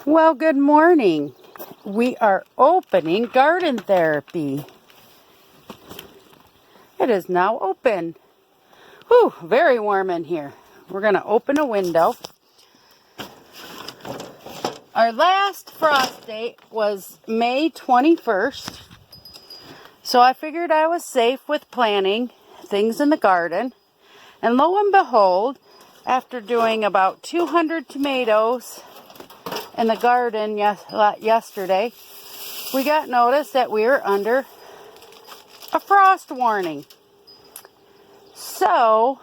Well, good morning. We are opening garden therapy. It is now open. Whew, very warm in here. We're going to open a window. Our last frost date was May 21st. So I figured I was safe with planting things in the garden. And lo and behold, after doing about 200 tomatoes in the garden yesterday, we got notice that we were under a frost warning. So,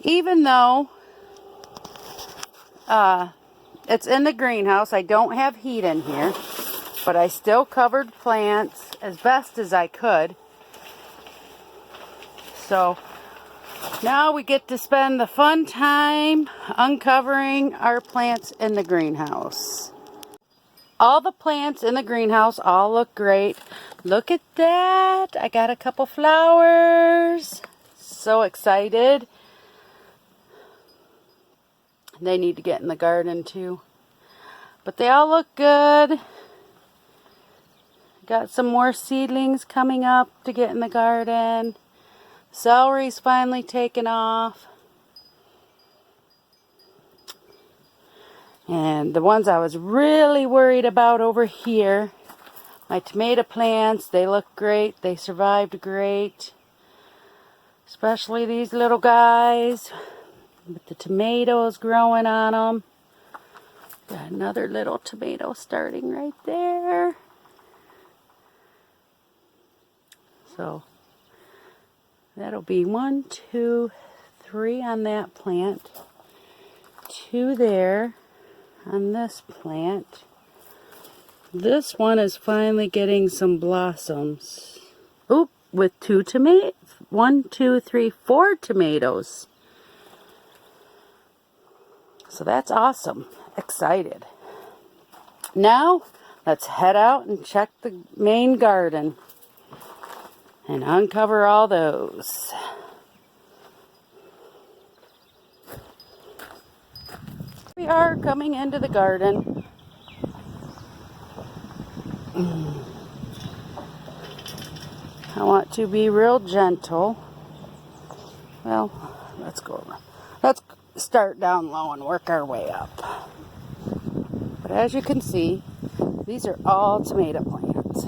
even though it's in the greenhouse, I don't have heat in here, but I still covered plants as best as I could. So, now we get to spend the fun time uncovering our plants in the greenhouse. All the plants in the greenhouse all look great. Look at that. I got a couple flowers. So excited. They need to get in the garden too. But they all look good. Got some more seedlings coming up to get in the garden. Celery's finally taken off. And the ones I was really worried about over here, my tomato plants, they look great. They survived great. Especially these little guys with the tomatoes growing on them. Got another little tomato starting right there. So that'll be 1, 2, 3 on that plant. 2 there on this plant. This one is finally getting some blossoms. Oop, with 2 tomatoes. 1, 2, 3, 4 tomatoes. So that's awesome. Excited. Now, let's head out and check the main garden and uncover all those. We are coming into the garden. I want to be real gentle. Well, let's go over. Let's start down low and work our way up. But as you can see, these are all tomato plants.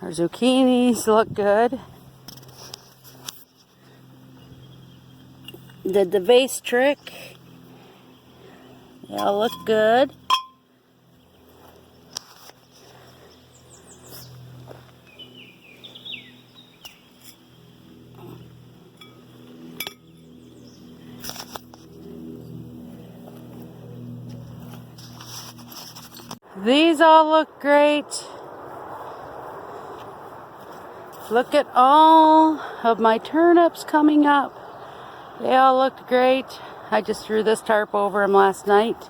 Our zucchinis look good. Did the vase trick. They all look good. These all look great. Look at all of my turnips coming up. They all looked great. I just threw this tarp over them last night.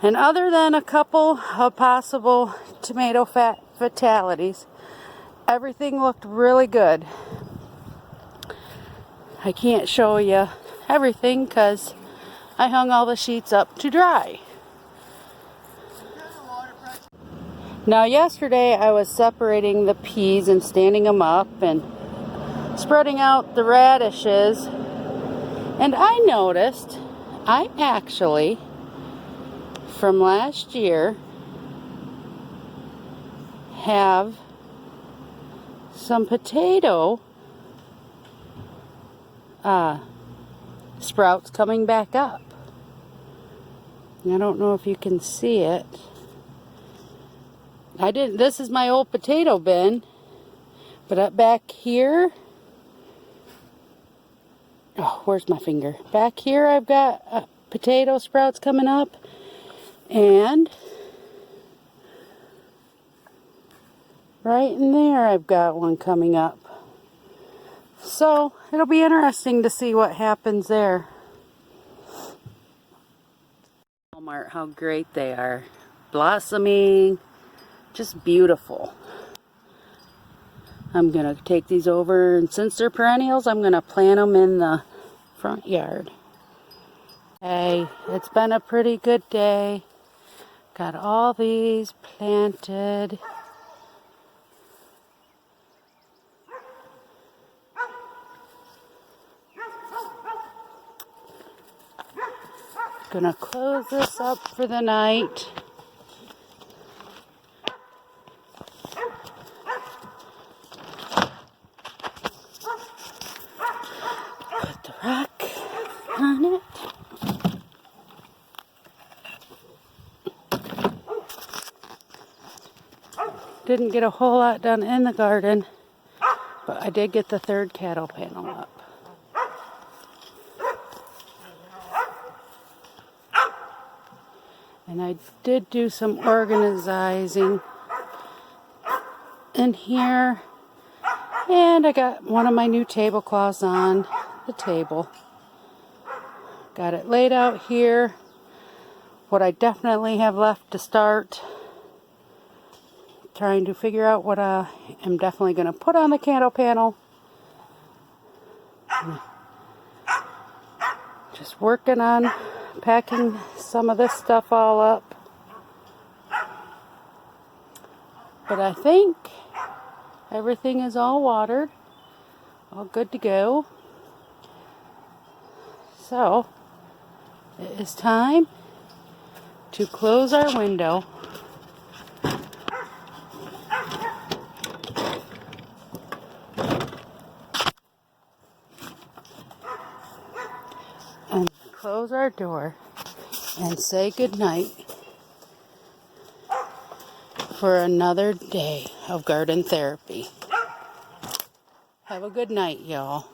And other than a couple of possible tomato fatalities, everything looked really good. I can't show you everything because I hung all the sheets up to dry. Now yesterday I was separating the peas and standing them up and spreading out the radishes. And I noticed I actually, from last year, have some potato sprouts coming back up. I don't know if you can see it. This is my old potato bin, but up back here, oh, where's my finger? Back here I've got potato sprouts coming up, and right in there I've got one coming up. So it'll be interesting to see what happens there. Walmart, how great they are. Blossoming, just beautiful. I'm going to take these over, and since they're perennials, I'm going to plant them in the front yard. Hey, it's been a pretty good day. Got all these planted. Gonna close this up for the night. Put the rock on it. Didn't get a whole lot done in the garden, but I did get the third cattle panel up. And I did do some organizing in here. And I got one of my new tablecloths on the table. Got it laid out here. What I definitely have left to start, trying to figure out what I am definitely going to put on the candle panel. Just working on packing some of this stuff all up. But I think everything is all watered, all good to go. So it is time to close our window. And close our door and say goodnight for another day of garden therapy. Have a good night, y'all.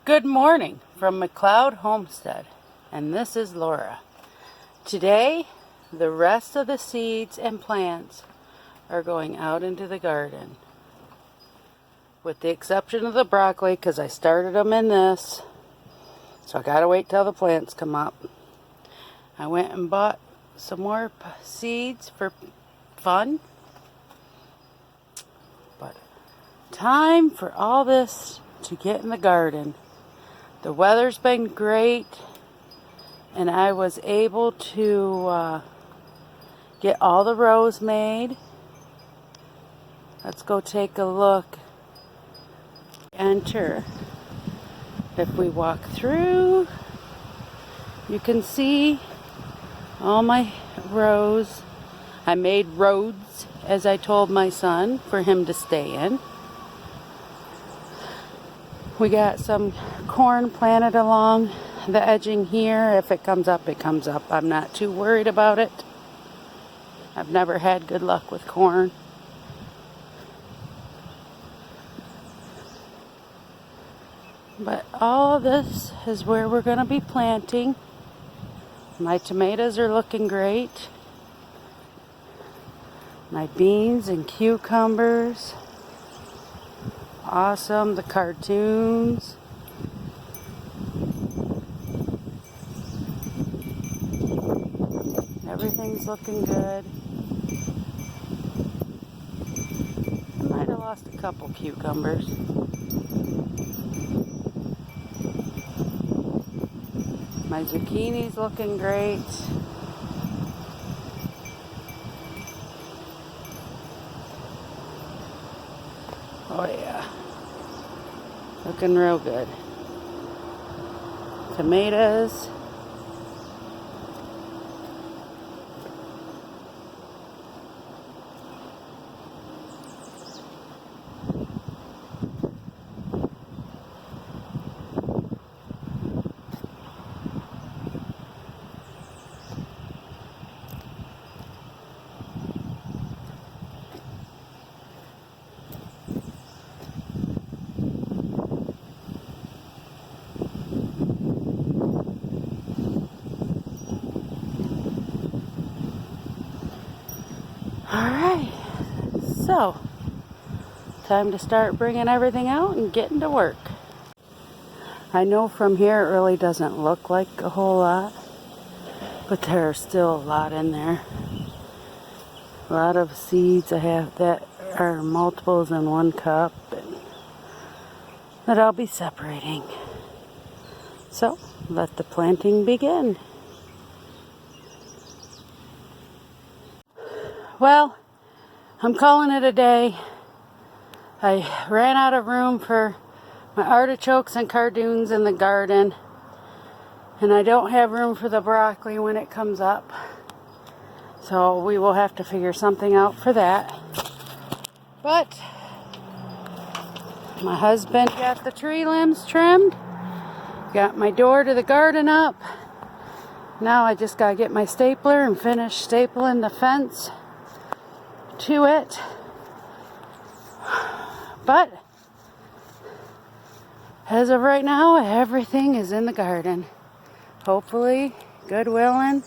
Good morning from McLeod Homestead, and this is Laura. Today, the rest of the seeds and plants are going out into the garden, with the exception of the broccoli, because I started them in this, so I gotta wait till the plants come up. I went and bought some more seeds for fun, but time for all this to get in the garden. The weather's been great, and I was able to get all the rows made. Let's go take a look. Enter. If we walk through, you can see all my rows. I made roads, as I told my son, for him to stay in. We got some corn planted along the edging here. If it comes up, it comes up. I'm not too worried about it. I've never had good luck with corn. But all of this is where we're going to be planting. My tomatoes are looking great. My beans and cucumbers. Awesome. The cartoons. Everything's looking good. I might have lost a couple cucumbers. My zucchini's looking great. Oh yeah. Looking real good. Tomatoes. Alright, so time to start bringing everything out and getting to work. I know from here it really doesn't look like a whole lot, but there are still a lot in there. A lot of seeds I have that are multiples in one cup and that I'll be separating. So let the planting begin. Well, I'm calling it a day. I ran out of room for my artichokes and cardoons in the garden, and I don't have room for the broccoli when it comes up. So we will have to figure something out for that. But my husband got the tree limbs trimmed, got my door to the garden up. Now I just gotta get my stapler and finish stapling the fence to it. But as of right now, everything is in the garden. Hopefully, good willing,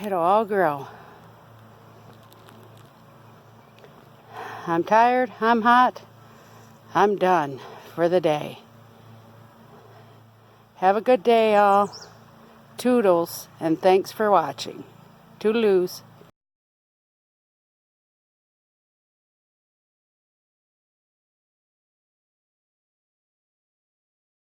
it'll all grow. I'm tired, I'm hot, I'm done for the day. Have a good day, all. Toodles, and thanks for watching. Toodaloos.